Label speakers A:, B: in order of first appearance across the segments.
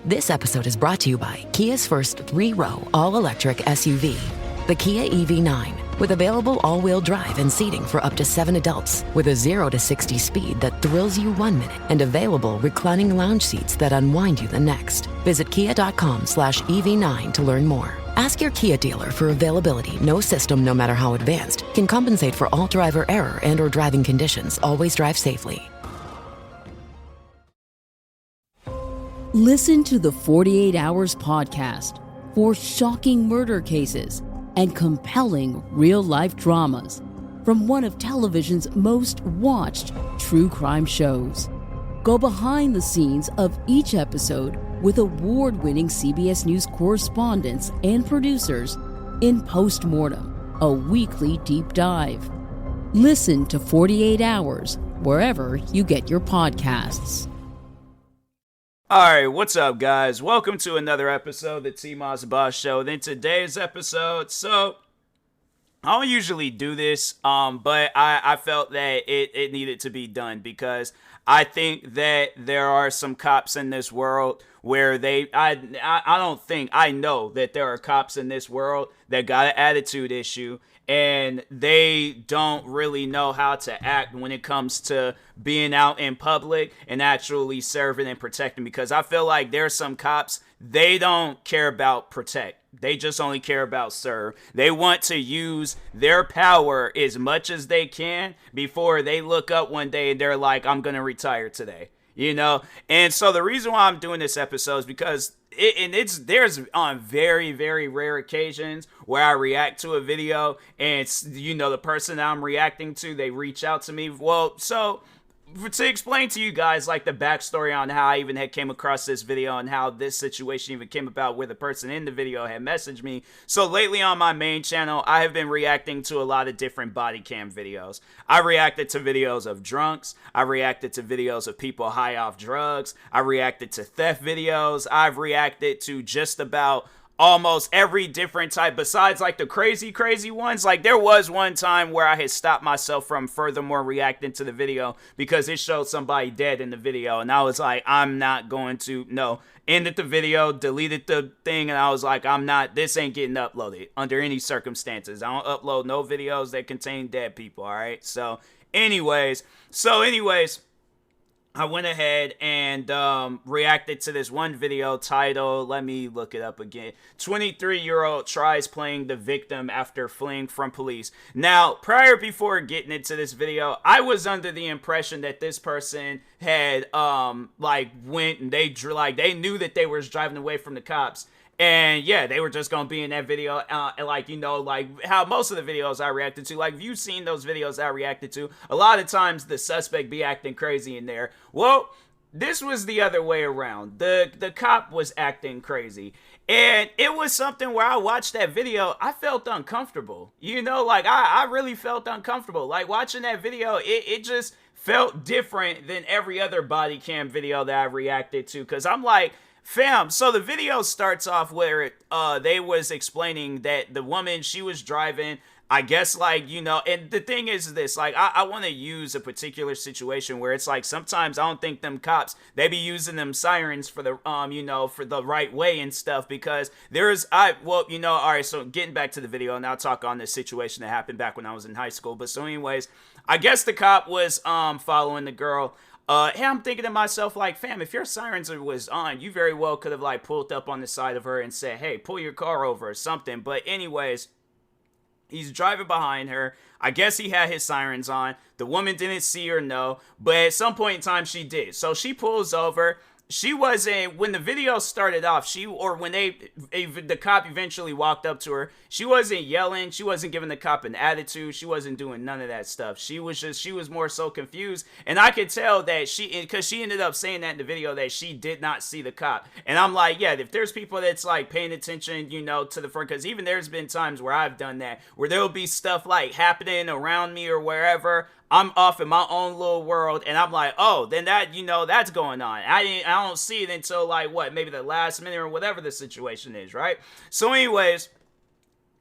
A: This episode is brought to you by Kia's first 3-row all-electric SUV, the Kia EV9, with available all-wheel drive and seating for up to 7 adults, with a 0 to 60 speed that thrills you 1 minute, and available reclining lounge seats that unwind you the next. Visit kia.com/EV9 to learn more. Ask your Kia dealer for availability. No system, no matter how advanced, can compensate for all driver error and or driving conditions. Always drive safely.
B: Listen to the 48 Hours podcast for shocking murder cases and compelling real-life dramas from one of television's most watched true crime shows. Go behind the scenes of each episode with award-winning CBS News correspondents and producers in Postmortem, a weekly deep dive. Listen to 48 Hours wherever you get your podcasts.
C: Alright, what's up guys? Welcome to another episode of the TMossBoss Show. In today's episode, I don't usually do this, but I felt that it needed to be done because I think that there are some cops in this world where I know that there are cops in this world that got an attitude issue and they don't really know how to act when it comes to being out in public and actually serving and protecting, because I feel like there's some cops, they don't care about protect. They just only care about serve. They want to use their power as much as they can before they look up one day and they're like, I'm going to retire today. You know? And so the reason why I'm doing this episode is because there's on very, very rare occasions where I react to a video and, the person that I'm reacting to, they reach out to me. Well, so to explain to you guys like the backstory on how I even had came across this video and how this situation even came about, where the person in the video had messaged me. So lately on my main channel, I have been reacting to a lot of different body cam videos. I reacted to videos of drunks. I reacted to videos of people high off drugs. I reacted to theft videos. I've reacted to just about almost every different type besides like the crazy ones. Like there was one time where I had stopped myself from furthermore reacting to the video because it showed somebody dead in the video, and I was like, I'm not going to, ended the video, deleted the thing, and I was like, this ain't getting uploaded under any circumstances. I don't upload no videos that contain dead people. All right. So anyways, I went ahead and reacted to this one video titled, let me look it up again, 23-year-old tries playing the victim after fleeing from police. Now, before getting into this video, I was under the impression that this person had, went and they knew that they were driving away from the cops. And yeah, they were just gonna be in that video, like how most of the videos I reacted to, like if you've seen those videos I reacted to, a lot of times the suspect be acting crazy in there. Well, this was the other way around. The cop was acting crazy. And it was something where I watched that video, I felt uncomfortable. I really felt uncomfortable. Like watching that video, it just felt different than every other body cam video that I reacted to. Cause I'm like, fam, so the video starts off where they was explaining that the woman, she was driving, I guess, and the thing is this, I want to use a particular situation where it's like sometimes I don't think them cops, they be using them sirens for the, for the right way and stuff, because all right, so getting back to the video, and I'll talk on this situation that happened back when I was in high school. But so anyways, I guess the cop was following the girl. Hey, I'm thinking to myself, like, fam, if your sirens was on, you very well could have, pulled up on the side of her and said, hey, pull your car over or something. But anyways, he's driving behind her. I guess he had his sirens on. The woman didn't see or know, but at some point in time, she did. So she pulls over. She wasn't, when the video started off, when the cop eventually walked up to her, she wasn't yelling, she wasn't giving the cop an attitude, she wasn't doing none of that stuff. She was more so confused, and I could tell that because she ended up saying that in the video that she did not see the cop. And I'm like, yeah, if there's people that's paying attention, to the front, because even there's been times where I've done that, where there'll be stuff happening around me or wherever, I'm off in my own little world, and I'm like, oh, then that, that's going on. I don't see it until maybe the last minute or whatever the situation is, right? So anyways,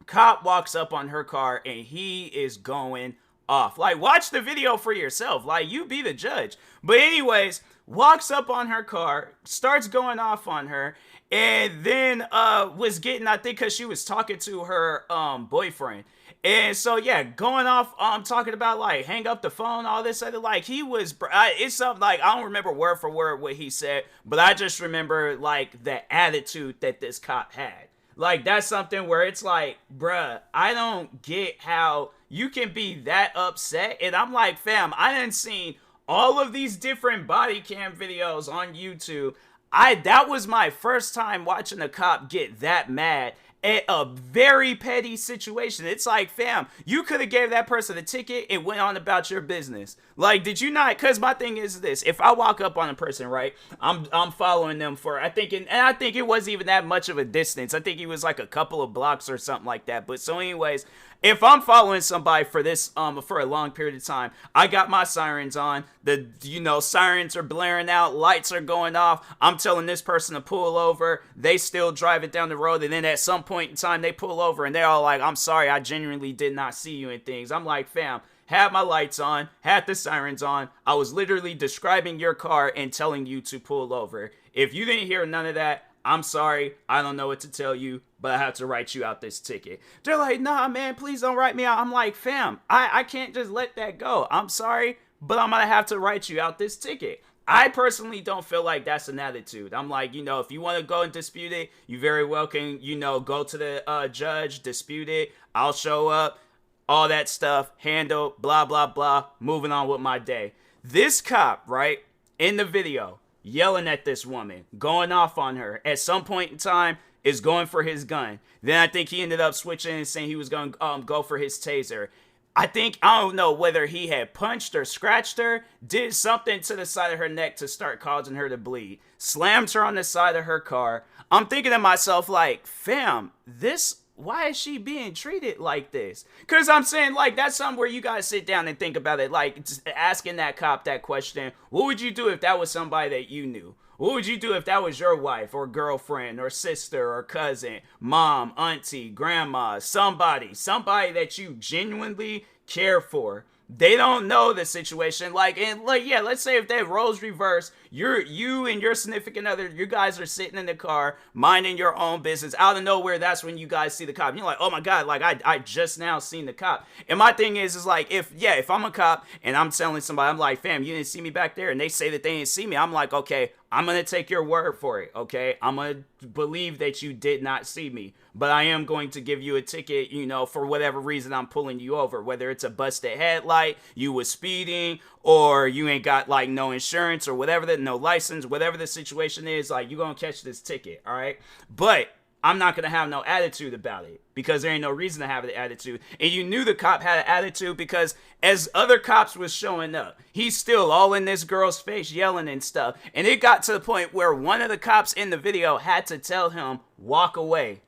C: cop walks up on her car and he is going off. Like, watch the video for yourself. Like, you be the judge. But anyways, walks up on her car, starts going off on her, and then was getting, I think, because she was talking to her boyfriend. And so, yeah, going off, talking about, like, hang up the phone, all this other, like, he was, it's something, like, I don't remember word for word what he said, but I just remember, like, the attitude that this cop had. Like, that's something where it's like, bruh, I don't get how you can be that upset. And I'm like, fam, I done seen all of these different body cam videos on YouTube. That was my first time watching a cop get that mad at a very petty situation. It's like, fam, you could have gave that person a ticket and went on about your business. Like, did you not? Because my thing is this: if I walk up on a person, right, I'm following them for, I think it wasn't even that much of a distance. I think he was like a couple of blocks or something like that. But so, anyways, if I'm following somebody for this for a long period of time, I got my sirens on. The sirens are blaring out, lights are going off. I'm telling this person to pull over. They still drive it down the road, and then at some point in time they pull over and they're all like, "I'm sorry, I genuinely did not see you," and things. I'm like, fam, had my lights on, had the sirens on. I was literally describing your car and telling you to pull over. If you didn't hear none of that, I'm sorry, I don't know what to tell you, but I have to write you out this ticket. They're like, nah, man, please don't write me out. I'm like, fam, I can't just let that go. I'm sorry, but I'm going to have to write you out this ticket. I personally don't feel like that's an attitude. I'm like, if you want to go and dispute it, you very well can, go to the judge, dispute it. I'll show up, all that stuff, handle, blah, blah, blah, moving on with my day. This cop, right, in the video, yelling at this woman, going off on her, at some point in time, is going for his gun. Then I think he ended up switching and saying he was going to go for his taser. I don't know whether he had punched or scratched her, did something to the side of her neck to start causing her to bleed, slammed her on the side of her car. I'm thinking to myself, like, fam, why is she being treated like this? Because I'm saying, like, that's something where you guys sit down and think about it. Like, just asking that cop that question, what would you do if that was somebody that you knew? What would you do if that was your wife or girlfriend or sister or cousin, mom, auntie, grandma, somebody that you genuinely care for? They don't know the situation. Let's say if that roles reverse, you and your significant other, you guys are sitting in the car, minding your own business. Out of nowhere, that's when you guys see the cop. You're like, oh my God, like I just now seen the cop. And my thing is like, if I'm a cop and I'm telling somebody, I'm like, fam, you didn't see me back there, and they say that they didn't see me, I'm like, okay, I'm going to take your word for it, okay? I'm going to believe that you did not see me, but I am going to give you a ticket, for whatever reason I'm pulling you over, whether it's a busted headlight, you was speeding, or you ain't got, like, no insurance or whatever, no license, whatever the situation is, like, you're going to catch this ticket, all right? But I'm not going to have no attitude about it because there ain't no reason to have an attitude. And you knew the cop had an attitude because as other cops was showing up, he's still all in this girl's face yelling and stuff. And it got to the point where one of the cops in the video had to tell him, walk away.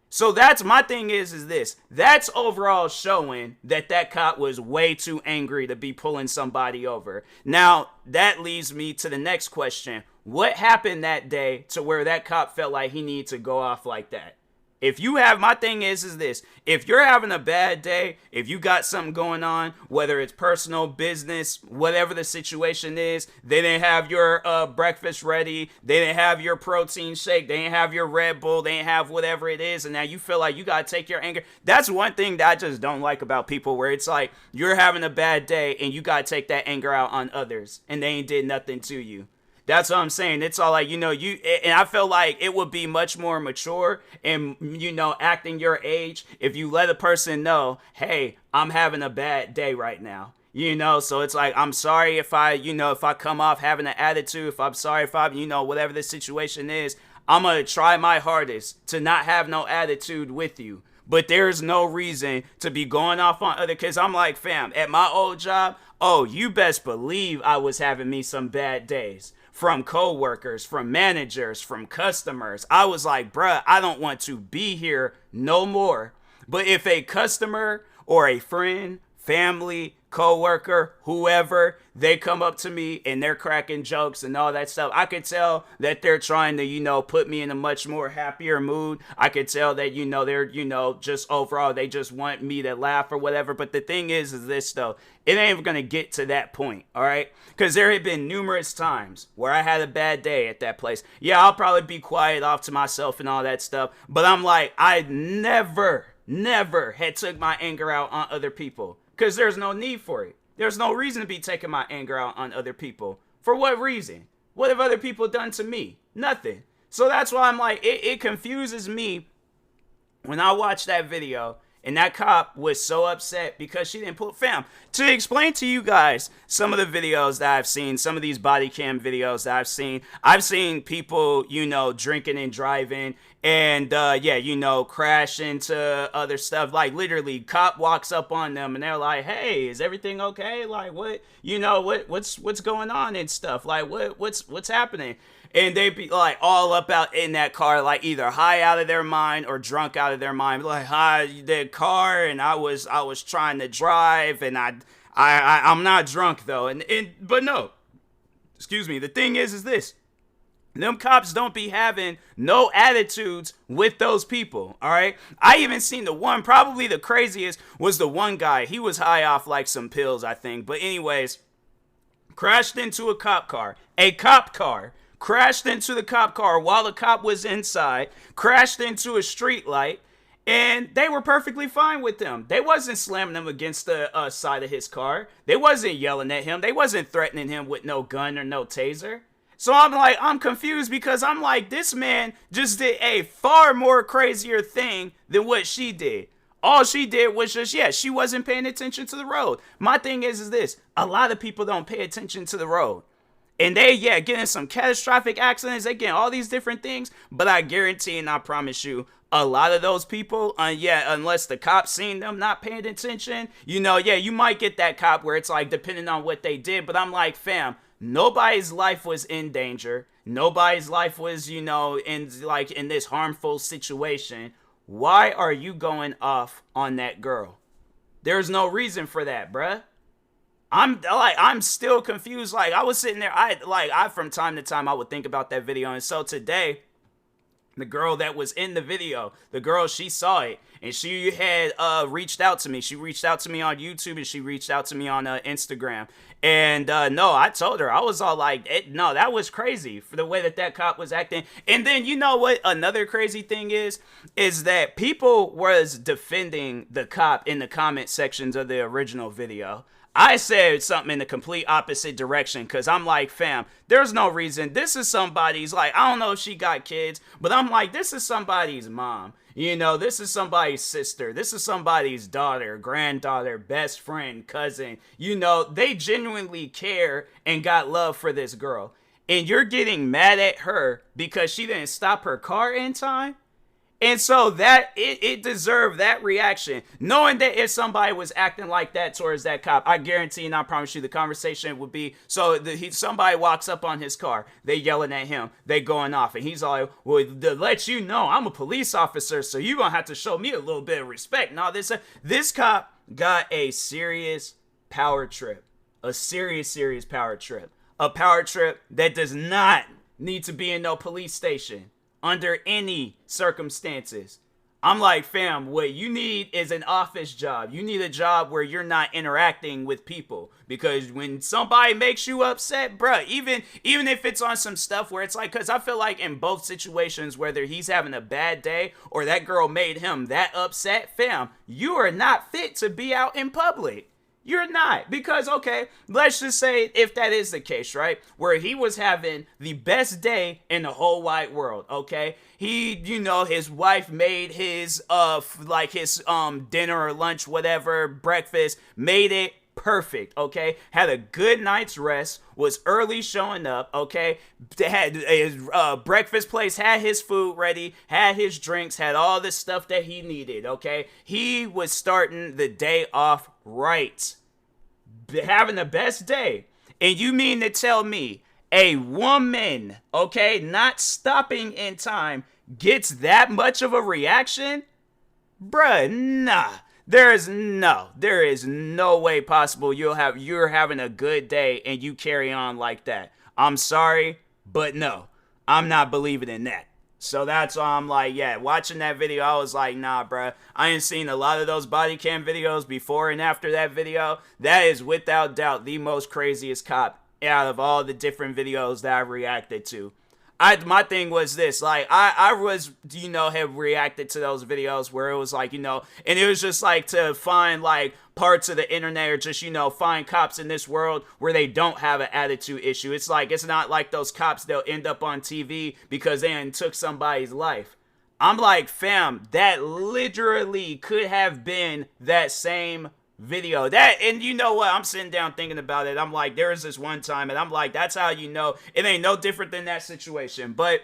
C: So that's my thing is this. That's overall showing that cop was way too angry to be pulling somebody over. Now, that leads me to the next question. What happened that day to where that cop felt like he needed to go off like that? My thing is this. If you're having a bad day, if you got something going on, whether it's personal, business, whatever the situation is, they didn't have your breakfast ready, they didn't have your protein shake, they didn't have your Red Bull, they didn't have whatever it is, and now you feel like you got to take your anger. That's one thing that I just don't like about people, where it's like you're having a bad day and you got to take that anger out on others and they ain't did nothing to you. That's what I'm saying. It's all like, and I feel like it would be much more mature and, acting your age if you let a person know, hey, I'm having a bad day right now. So it's like, I'm sorry if I come off having an attitude, if I'm sorry if whatever the situation is, I'm going to try my hardest to not have no attitude with you. But there's no reason to be going off on other kids. I'm like, fam, at my old job, you best believe I was having me some bad days. From coworkers, from managers, from customers. I was like, bruh, I don't want to be here no more. But if a customer or a friend, family, coworker, whoever, they come up to me and they're cracking jokes and all that stuff. I could tell that they're trying to, put me in a much more happier mood. I could tell that, they're, just overall, they just want me to laugh or whatever. But the thing is this, though, it ain't even going to get to that point, all right? Because there have been numerous times where I had a bad day at that place. Yeah, I'll probably be quiet off to myself and all that stuff. But I'm like, I never had took my anger out on other people. Because there's no need for it. There's no reason to be taking my anger out on other people. For what reason? What have other people done to me? Nothing. So that's why I'm like, it confuses me when I watch that video and that cop was so upset because she didn't pull. Fam, to explain to you guys some of the videos that I've seen, some of these body cam videos that I've seen people, drinking and driving and, crash into other stuff. Like, literally, cop walks up on them and they're like, hey, is everything okay? Like, what, what's going on and stuff? Like, what's happening? And they be like all up out in that car, like either high out of their mind or drunk out of their mind. Like, hi, the car, and I was trying to drive, and I'm not drunk though. But no, excuse me. The thing is this: them cops don't be having no attitudes with those people. All right. I even seen the one, probably the craziest, was the one guy. He was high off like some pills, I think. But anyways, crashed into a cop car. Crashed into the cop car while the cop was inside, crashed into a street light, and they were perfectly fine with him. They wasn't slamming him against the side of his car. They wasn't yelling at him. They wasn't threatening him with no gun or no taser. So I'm confused because I'm like, this man just did a far more crazier thing than what she did. All she did was just, she wasn't paying attention to the road. My thing is this: a lot of people don't pay attention to the road. And they, getting some catastrophic accidents, they getting all these different things. But I guarantee and I promise you, a lot of those people, unless the cops seen them not paying attention, you might get that cop where it's like, depending on what they did. But I'm like, fam, nobody's life was in danger. Nobody's life was, in this harmful situation. Why are you going off on that girl? There's no reason for that, bruh. I'm still confused. Like, I was sitting there, I from time to time I would think about that video. And so today, the girl that was in the video, she saw it and she had reached out to me. She reached out to me on YouTube and she reached out to me on Instagram. And no, I told her, I was all like, no, that was crazy for the way that cop was acting. And then you know what another crazy thing is that people was defending the cop in the comment sections of the original video. I said something in the complete opposite direction because I'm like, fam, there's no reason. This is somebody's, like, I don't know if she got kids, but I'm like, this is somebody's mom. This is somebody's sister. This is somebody's daughter, granddaughter, best friend, cousin. They genuinely care and got love for this girl. And you're getting mad at her because she didn't stop her car in time? And so that it deserved that reaction, knowing that if somebody was acting like that towards that cop, I guarantee and I promise you the conversation would be, somebody walks up on his car, they yelling at him, they going off, and he's like, well, to let you know, I'm a police officer, so you're going to have to show me a little bit of respect. Now, this cop got a serious power trip, a serious power trip, a power trip that does not need to be in no police station. Under any circumstances. I'm like, fam, what you need is an office job. You need a job where you're not interacting with people. Because when somebody makes you upset, bruh, even if it's on some stuff where it's like, because I feel like in both situations, whether he's having a bad day or that girl made him that upset, fam, you are not fit to be out in public. You're not, because, okay, let's just say if that is the case, right, where he was having the best day in the whole wide world, okay, he, his wife made his, dinner or lunch, whatever, breakfast, made it perfect, okay, had a good night's rest, was early showing up, okay, had his breakfast place, had his food ready, had his drinks, had all the stuff that he needed, okay, he was starting the day off right, having the best day. And you mean to tell me a woman, okay, not stopping in time gets that much of a reaction? Bruh, nah. There is no way possible you're having a good day and you carry on like that. I'm sorry, but no, I'm not believing in that. So that's why I'm like, yeah, watching that video, I was like, nah, bruh. I ain't seen a lot of those body cam videos before and after that video. That is without doubt the most craziest cop out of all the different videos that I've reacted to. My thing was this, like, I was, have reacted to those videos where it was like, and it was just like to find like parts of the internet or just, find cops in this world where they don't have an attitude issue. It's like, it's not like those cops, they'll end up on TV because they took somebody's life. I'm like, fam, that literally could have been that same video. And you know what? I'm sitting down thinking about it. I'm like, there was this one time, and I'm like, that's how it ain't no different than that situation. But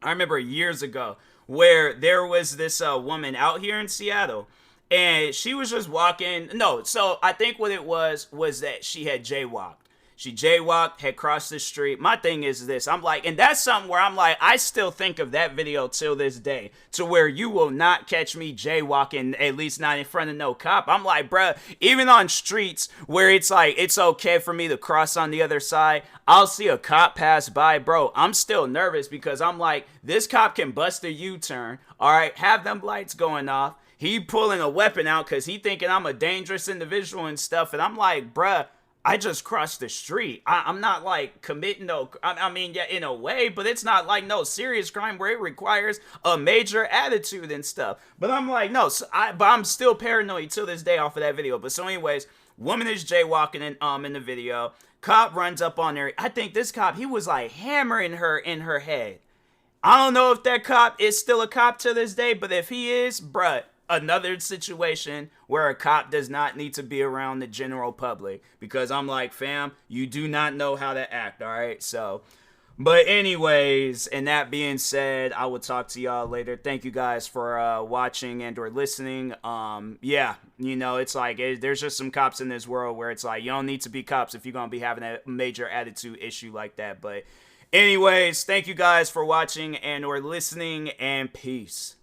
C: I remember years ago where there was this woman out here in Seattle, and she was just walking. No, so I think what it was that she had jaywalked. She jaywalked, had crossed the street. My thing is this. I'm like, and that's something where I'm like, I still think of that video till this day, to where you will not catch me jaywalking, at least not in front of no cop. I'm like, bruh, even on streets where it's like, it's okay for me to cross on the other side, I'll see a cop pass by, bro. I'm still nervous because I'm like, this cop can bust a U-turn, all right, have them lights going off. He pulling a weapon out because he thinking I'm a dangerous individual and stuff. And I'm like, bruh, I just crossed the street. I'm not like committing I mean, yeah, in a way, but it's not like no serious crime where it requires a major attitude and stuff. But I'm like, no, but I'm still paranoid till this day off of that video. But so anyways, woman is jaywalking in the video. Cop runs up on her. I think this cop, he was like hammering her in her head. I don't know if that cop is still a cop to this day, but if he is, bruh, another situation where a cop does not need to be around the general public, because I'm like, fam, you do not know how to act, all right? So, but anyways, and that being said, I will talk to y'all later. Thank you guys for watching and or listening. Yeah, it's like there's just some cops in this world where it's like you don't need to be cops if you're gonna be having a major attitude issue like that. But anyways, thank you guys for watching and or listening, and peace.